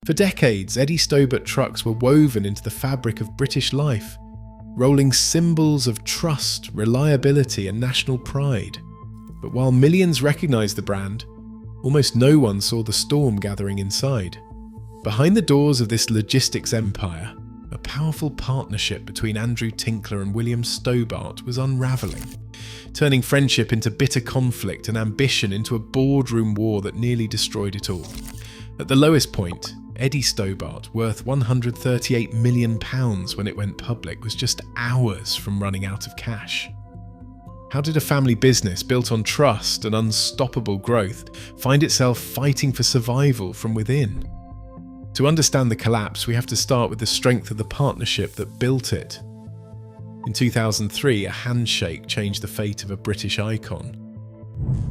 For decades, Eddie Stobart trucks were woven into the fabric of British life, rolling symbols of trust, reliability, and national pride. But while millions recognised the brand, almost no one saw the storm gathering inside. Behind the doors of this logistics empire, a powerful partnership between Andrew Tinkler and William Stobart was unravelling, turning friendship into bitter conflict and ambition into a boardroom war that nearly destroyed it all. At the lowest point, Eddie Stobart, worth £138 million when it went public, was just hours from running out of cash. How did a family business built on trust and unstoppable growth find itself fighting for survival from within? To understand the collapse, we have to start with the strength of the partnership that built it. In 2003, a handshake changed the fate of a British icon.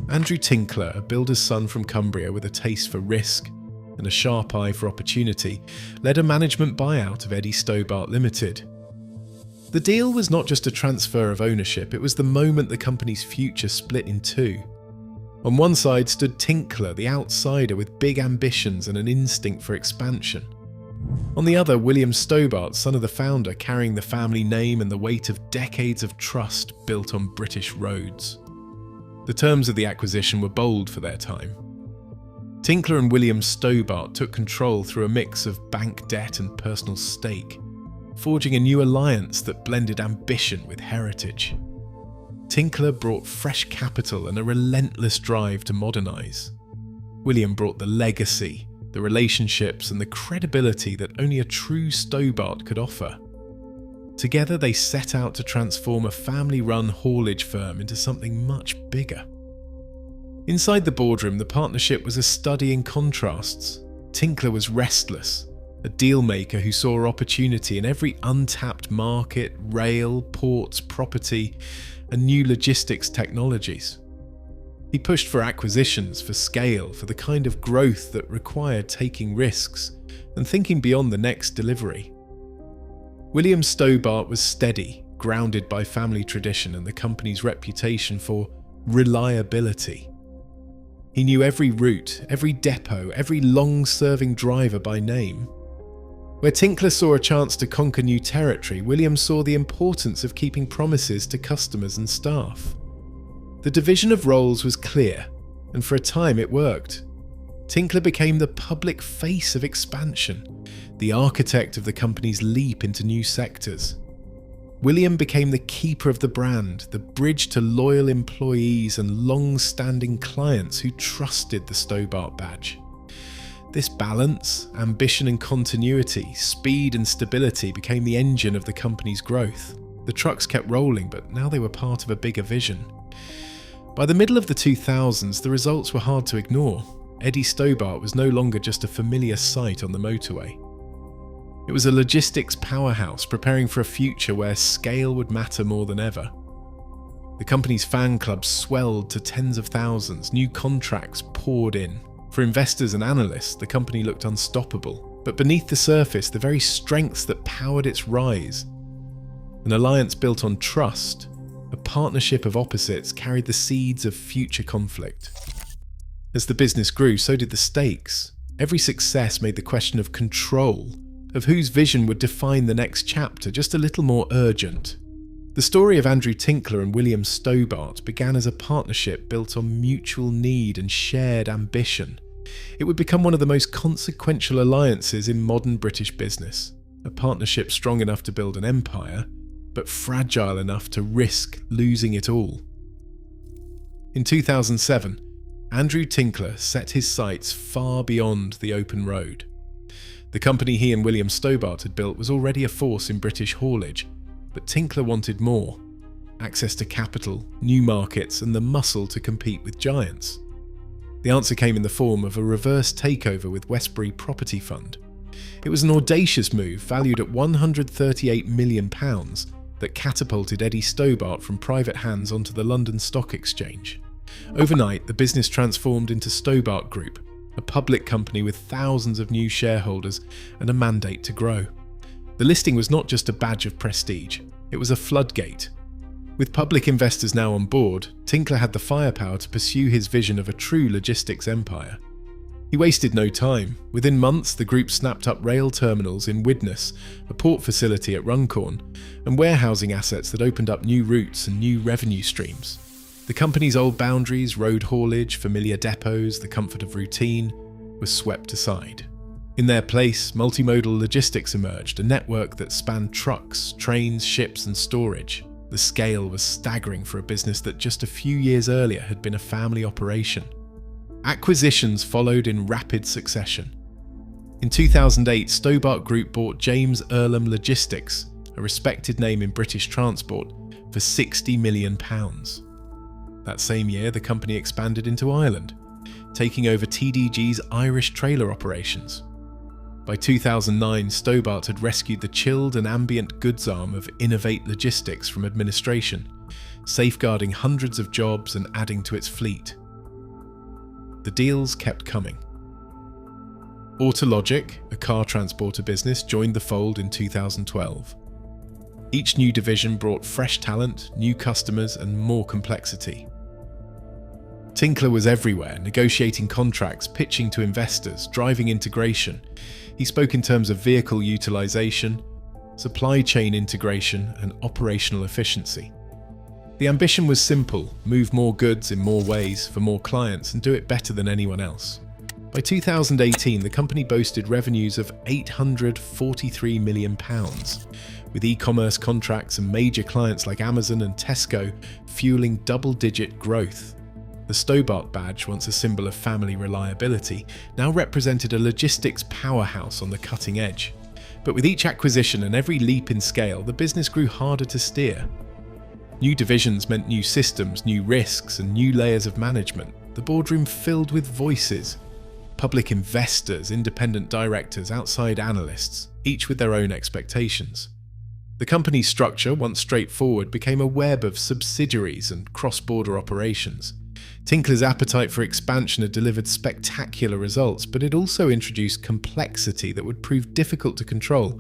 Andrew Tinkler, a builder's son from Cumbria with a taste for risk and a sharp eye for opportunity, led a management buyout of Eddie Stobart Limited. The deal was not just a transfer of ownership, it was the moment the company's future split in two. On one side stood Tinkler, the outsider with big ambitions and an instinct for expansion. On the other, William Stobart, son of the founder, carrying the family name and the weight of decades of trust built on British roads. The terms of the acquisition were bold for their time. Tinkler and William Stobart took control through a mix of bank debt and personal stake, forging a new alliance that blended ambition with heritage. Tinkler brought fresh capital and a relentless drive to modernise. William brought the legacy, the relationships and the credibility that only a true Stobart could offer. Together they set out to transform a family-run haulage firm into something much bigger. Inside the boardroom, the partnership was a study in contrasts. Tinkler was restless, a deal-maker who saw opportunity in every untapped market, rail, ports, property, and new logistics technologies. He pushed for acquisitions, for scale, for the kind of growth that required taking risks and thinking beyond the next delivery. William Stobart was steady, grounded by family tradition and the company's reputation for reliability. He knew every route, every depot, every long-serving driver by name. Where Tinkler saw a chance to conquer new territory, William saw the importance of keeping promises to customers and staff. The division of roles was clear, and for a time it worked. Tinkler became the public face of expansion, the architect of the company's leap into new sectors. William became the keeper of the brand, the bridge to loyal employees and long-standing clients who trusted the Stobart badge. This balance, ambition and continuity, speed and stability became the engine of the company's growth. The trucks kept rolling, but now they were part of a bigger vision. By the middle of the 2000s, the results were hard to ignore. Eddie Stobart was no longer just a familiar sight on the motorway. It was a logistics powerhouse preparing for a future where scale would matter more than ever. The company's fan clubs swelled to tens of thousands, new contracts poured in. For investors and analysts, the company looked unstoppable, but beneath the surface, the very strengths that powered its rise. An alliance built on trust, a partnership of opposites, carried the seeds of future conflict. As the business grew, so did the stakes. Every success made the question of control, of whose vision would define the next chapter, just a little more urgent. The story of Andrew Tinkler and William Stobart began as a partnership built on mutual need and shared ambition. It would become one of the most consequential alliances in modern British business, a partnership strong enough to build an empire, but fragile enough to risk losing it all. In 2007, Andrew Tinkler set his sights far beyond the open road. The company he and William Stobart had built was already a force in British haulage, but Tinkler wanted more: access to capital, new markets, and the muscle to compete with giants. The answer came in the form of a reverse takeover with Westbury Property Fund. It was an audacious move valued at £138 million that catapulted Eddie Stobart from private hands onto the London Stock Exchange. Overnight, the business transformed into Stobart Group, a public company with thousands of new shareholders and a mandate to grow. The listing was not just a badge of prestige, it was a floodgate. With public investors now on board, Tinkler had the firepower to pursue his vision of a true logistics empire. He wasted no time. Within months, the group snapped up rail terminals in Widnes, a port facility at Runcorn, and warehousing assets that opened up new routes and new revenue streams. The company's old boundaries, road haulage, familiar depots, the comfort of routine, was swept aside. In their place, multimodal logistics emerged, a network that spanned trucks, trains, ships, and storage. The scale was staggering for a business that just a few years earlier had been a family operation. Acquisitions followed in rapid succession. In 2008, Stobart Group bought James Earlham Logistics, a respected name in British transport, for £60 million. That same year, the company expanded into Ireland, taking over TDG's Irish trailer operations. By 2009, Stobart had rescued the chilled and ambient goods arm of Innovate Logistics from administration, safeguarding hundreds of jobs and adding to its fleet. The deals kept coming. Autologic, a car transporter business, joined the fold in 2012. Each new division brought fresh talent, new customers, and more complexity. Tinkler was everywhere, negotiating contracts, pitching to investors, driving integration. He spoke in terms of vehicle utilization, supply chain integration, and operational efficiency. The ambition was simple: move more goods in more ways for more clients and do it better than anyone else. By 2018, the company boasted revenues of £843 million, with e-commerce contracts and major clients like Amazon and Tesco fueling double-digit growth. The Stobart badge, once a symbol of family reliability, now represented a logistics powerhouse on the cutting edge. But with each acquisition and every leap in scale, the business grew harder to steer. New divisions meant new systems, new risks, and new layers of management. The boardroom filled with voices: public investors, independent directors, outside analysts, each with their own expectations. The company's structure, once straightforward, became a web of subsidiaries and cross-border operations. Tinkler's appetite for expansion had delivered spectacular results, but it also introduced complexity that would prove difficult to control.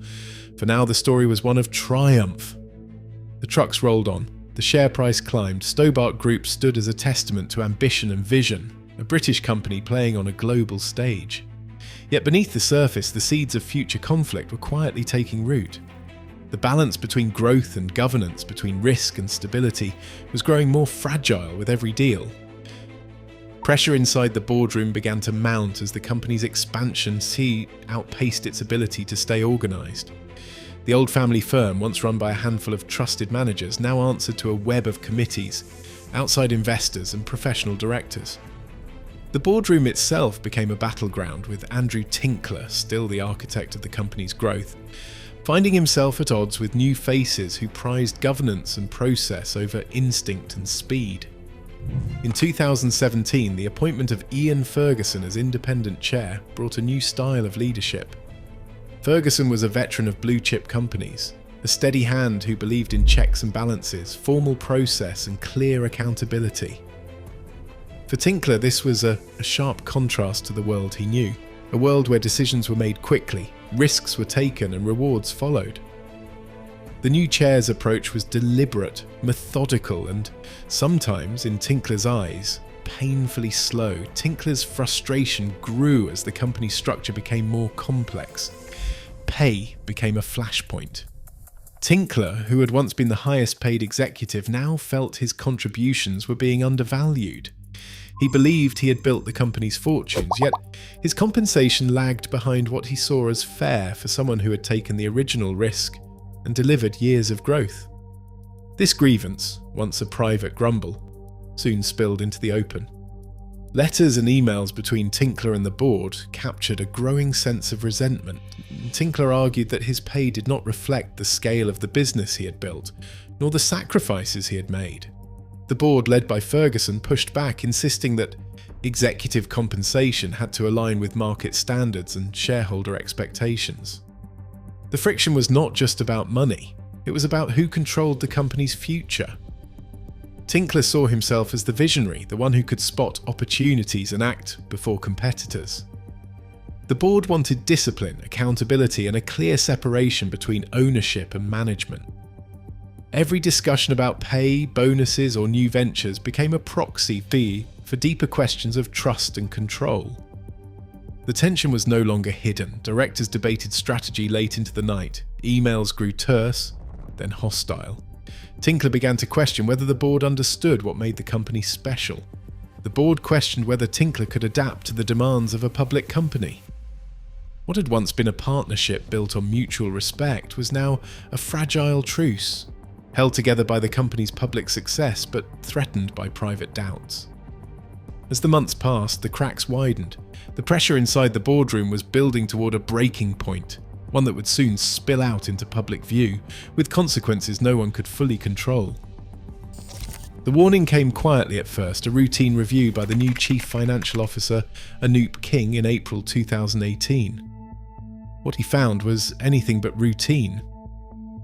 For now, the story was one of triumph. The trucks rolled on. The share price climbed. Stobart Group stood as a testament to ambition and vision, a British company playing on a global stage. Yet beneath the surface, the seeds of future conflict were quietly taking root. The balance between growth and governance, between risk and stability, was growing more fragile with every deal. Pressure inside the boardroom began to mount as the company's expansion outpaced its ability to stay organised. The old family firm, once run by a handful of trusted managers, now answered to a web of committees, outside investors and professional directors. The boardroom itself became a battleground, with Andrew Tinkler, still the architect of the company's growth, finding himself at odds with new faces who prized governance and process over instinct and speed. In 2017, the appointment of Ian Ferguson as independent chair brought a new style of leadership. Ferguson was a veteran of blue-chip companies, a steady hand who believed in checks and balances, formal process, and clear accountability. For Tinkler, this was a sharp contrast to the world he knew, a world where decisions were made quickly, risks were taken, and rewards followed. The new chair's approach was deliberate, methodical, and sometimes, in Tinkler's eyes, painfully slow. Tinkler's frustration grew as the company's structure became more complex. Pay became a flashpoint. Tinkler, who had once been the highest paid executive, now felt his contributions were being undervalued. He believed he had built the company's fortunes, yet his compensation lagged behind what he saw as fair for someone who had taken the original risk and delivered years of growth. This grievance, once a private grumble, soon spilled into the open. Letters and emails between Tinkler and the board captured a growing sense of resentment. Tinkler argued that his pay did not reflect the scale of the business he had built, nor the sacrifices he had made. The board, led by Ferguson, pushed back, insisting that executive compensation had to align with market standards and shareholder expectations. The friction was not just about money, it was about who controlled the company's future. Tinkler saw himself as the visionary, the one who could spot opportunities and act before competitors. The board wanted discipline, accountability, and a clear separation between ownership and management. Every discussion about pay, bonuses, or new ventures became a proxy for deeper questions of trust and control. The tension was no longer hidden. Directors debated strategy late into the night. Emails grew terse, then hostile. Tinkler began to question whether the board understood what made the company special. The board questioned whether Tinkler could adapt to the demands of a public company. What had once been a partnership built on mutual respect was now a fragile truce, held together by the company's public success but threatened by private doubts. As the months passed, the cracks widened. The pressure inside the boardroom was building toward a breaking point, one that would soon spill out into public view, with consequences no one could fully control. The warning came quietly at first, a routine review by the new Chief Financial Officer, Anoop King, in April 2018. What he found was anything but routine.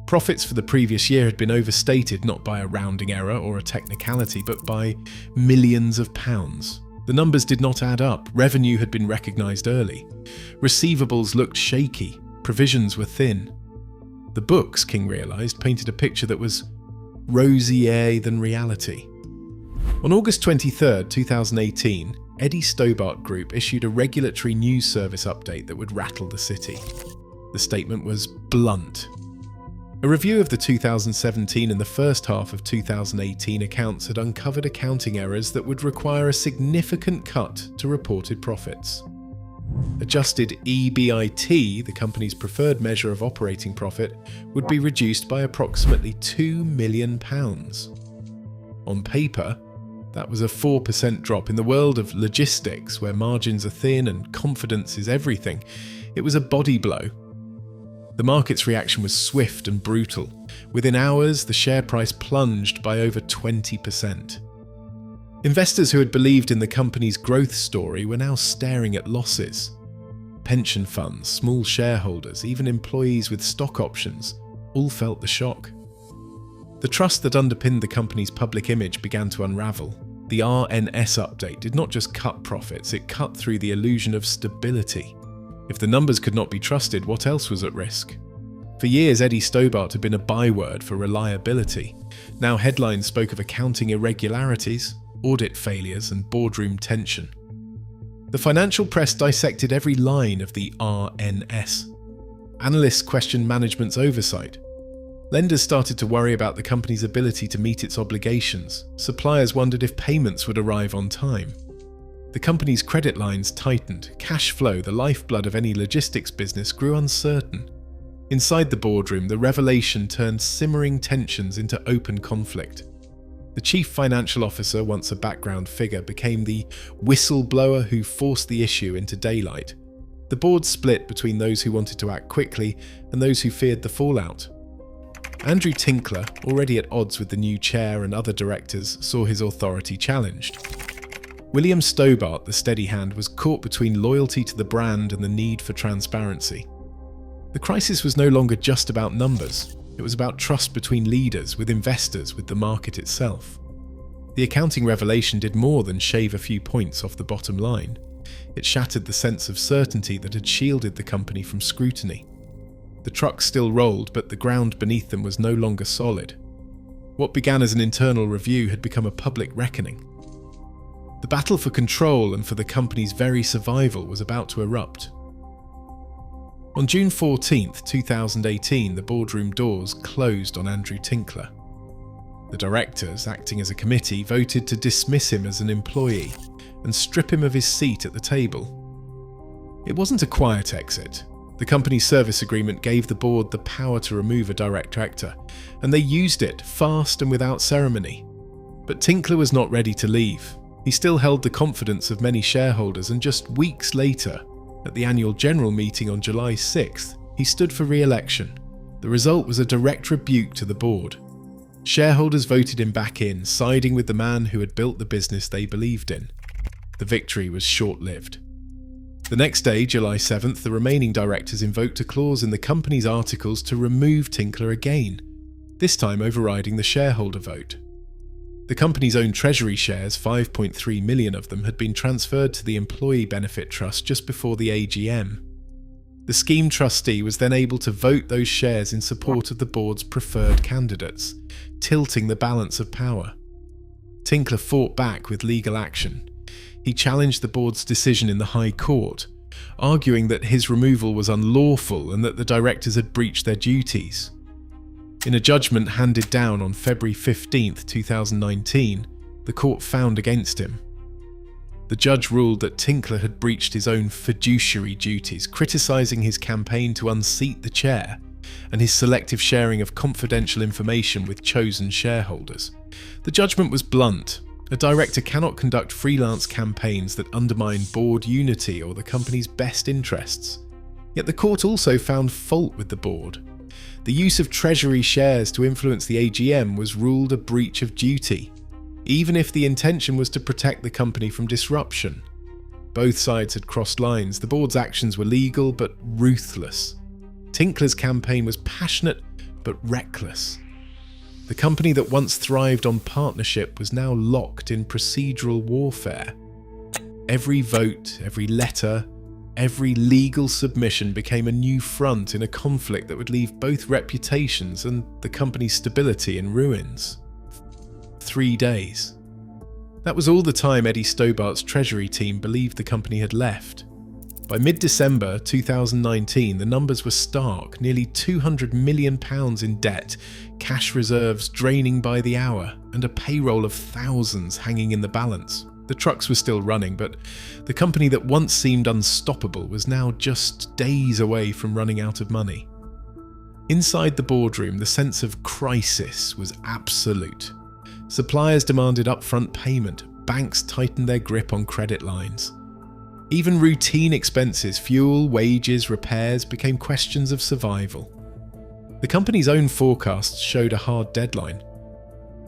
Profits for the previous year had been overstated not by a rounding error or a technicality, but by millions of pounds. The numbers did not add up. Revenue had been recognised early. Receivables looked shaky. Provisions were thin. The books, King realised, painted a picture that was rosier than reality. On August 23, 2018, Eddie Stobart Group issued a regulatory news service update that would rattle the city. The statement was blunt. A review of the 2017 and the first half of 2018 accounts had uncovered accounting errors that would require a significant cut to reported profits. Adjusted EBIT, the company's preferred measure of operating profit, would be reduced by approximately £2 million. On paper, that was a 4% drop. In the world of logistics, where margins are thin and confidence is everything, it was a body blow. The market's reaction was swift and brutal. Within hours, the share price plunged by over 20%. Investors who had believed in the company's growth story were now staring at losses. Pension funds, small shareholders, even employees with stock options all felt the shock. The trust that underpinned the company's public image began to unravel. The RNS update did not just cut profits, it cut through the illusion of stability. If the numbers could not be trusted, what else was at risk? For years, Eddie Stobart had been a byword for reliability. Now headlines spoke of accounting irregularities, audit failures, and boardroom tension. The financial press dissected every line of the RNS. Analysts questioned management's oversight. Lenders started to worry about the company's ability to meet its obligations. Suppliers wondered if payments would arrive on time. The company's credit lines tightened. Cash flow, the lifeblood of any logistics business, grew uncertain. Inside the boardroom, the revelation turned simmering tensions into open conflict. The chief financial officer, once a background figure, became the whistleblower who forced the issue into daylight. The board split between those who wanted to act quickly and those who feared the fallout. Andrew Tinkler, already at odds with the new chair and other directors, saw his authority challenged. William Stobart, the steady hand, was caught between loyalty to the brand and the need for transparency. The crisis was no longer just about numbers. It was about trust between leaders, with investors, with the market itself. The accounting revelation did more than shave a few points off the bottom line. It shattered the sense of certainty that had shielded the company from scrutiny. The trucks still rolled, but the ground beneath them was no longer solid. What began as an internal review had become a public reckoning. The battle for control and for the company's very survival was about to erupt. On June 14, 2018, the boardroom doors closed on Andrew Tinkler. The directors, acting as a committee, voted to dismiss him as an employee and strip him of his seat at the table. It wasn't a quiet exit. The company's service agreement gave the board the power to remove a director, and they used it fast and without ceremony. But Tinkler was not ready to leave. He still held the confidence of many shareholders, and just weeks later, at the annual general meeting on July 6th, he stood for re-election. The result was a direct rebuke to the board. Shareholders voted him back in, siding with the man who had built the business they believed in. The victory was short-lived. The next day, July 7th, the remaining directors invoked a clause in the company's articles to remove Tinkler again, this time overriding the shareholder vote. The company's own treasury shares, 5.3 million of them, had been transferred to the Employee Benefit Trust just before the AGM. The scheme trustee was then able to vote those shares in support of the board's preferred candidates, tilting the balance of power. Tinkler fought back with legal action. He challenged the board's decision in the High Court, arguing that his removal was unlawful and that the directors had breached their duties. In a judgment handed down on February 15, 2019, the court found against him. The judge ruled that Tinkler had breached his own fiduciary duties, criticising his campaign to unseat the chair and his selective sharing of confidential information with chosen shareholders. The judgment was blunt. A director cannot conduct freelance campaigns that undermine board unity or the company's best interests. Yet the court also found fault with the board. The use of treasury shares to influence the AGM was ruled a breach of duty, even if the intention was to protect the company from disruption. Both sides had crossed lines. The board's actions were legal but ruthless. Tinkler's campaign was passionate but reckless. The company that once thrived on partnership was now locked in procedural warfare. Every vote, every letter, every legal submission became a new front in a conflict that would leave both reputations and the company's stability in ruins. 3 days. That was all the time Eddie Stobart's treasury team believed the company had left. By mid-December 2019, the numbers were stark, nearly £200 million in debt, cash reserves draining by the hour, and a payroll of thousands hanging in the balance. The trucks were still running, but the company that once seemed unstoppable was now just days away from running out of money. Inside the boardroom, the sense of crisis was absolute. Suppliers demanded upfront payment, banks tightened their grip on credit lines. Even routine expenses, fuel, wages, repairs, became questions of survival. The company's own forecasts showed a hard deadline.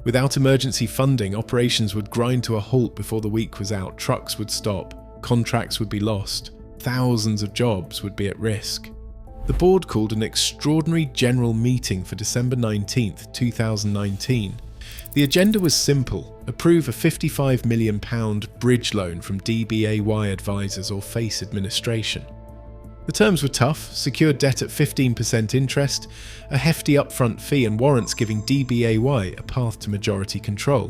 Without emergency funding, operations would grind to a halt before the week was out, trucks would stop, contracts would be lost, thousands of jobs would be at risk. The board called an extraordinary general meeting for December 19, 2019. The agenda was simple: approve a £55 million bridge loan from DBAY advisors or face administration. The terms were tough: secured debt at 15% interest, a hefty upfront fee and warrants giving DBAY a path to majority control.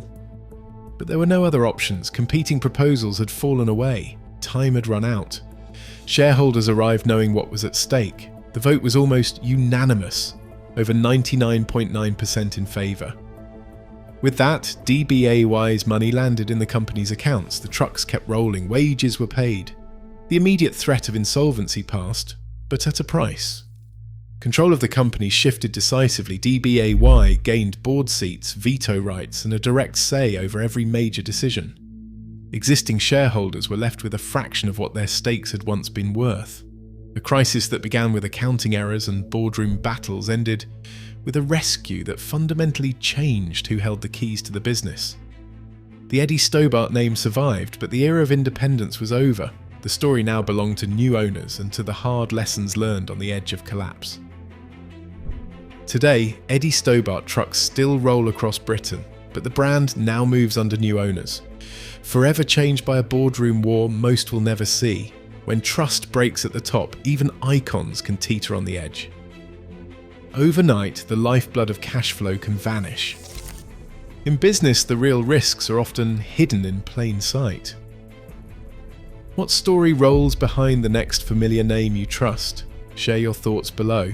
But there were no other options. Competing proposals had fallen away. Time had run out. Shareholders arrived knowing what was at stake. The vote was almost unanimous, over 99.9% in favour. With that, DBAY's money landed in the company's accounts, the trucks kept rolling, wages were paid. The immediate threat of insolvency passed, but at a price. Control of the company shifted decisively. DBAY gained board seats, veto rights, and a direct say over every major decision. Existing shareholders were left with a fraction of what their stakes had once been worth. A crisis that began with accounting errors and boardroom battles ended with a rescue that fundamentally changed who held the keys to the business. The Eddie Stobart name survived, but the era of independence was over. The story now belonged to new owners and to the hard lessons learned on the edge of collapse. Today, Eddie Stobart trucks still roll across Britain, but the brand now moves under new owners. Forever changed by a boardroom war most will never see. When trust breaks at the top, even icons can teeter on the edge. Overnight, the lifeblood of cash flow can vanish. In business, the real risks are often hidden in plain sight. What story rolls behind the next familiar name you trust? Share your thoughts below.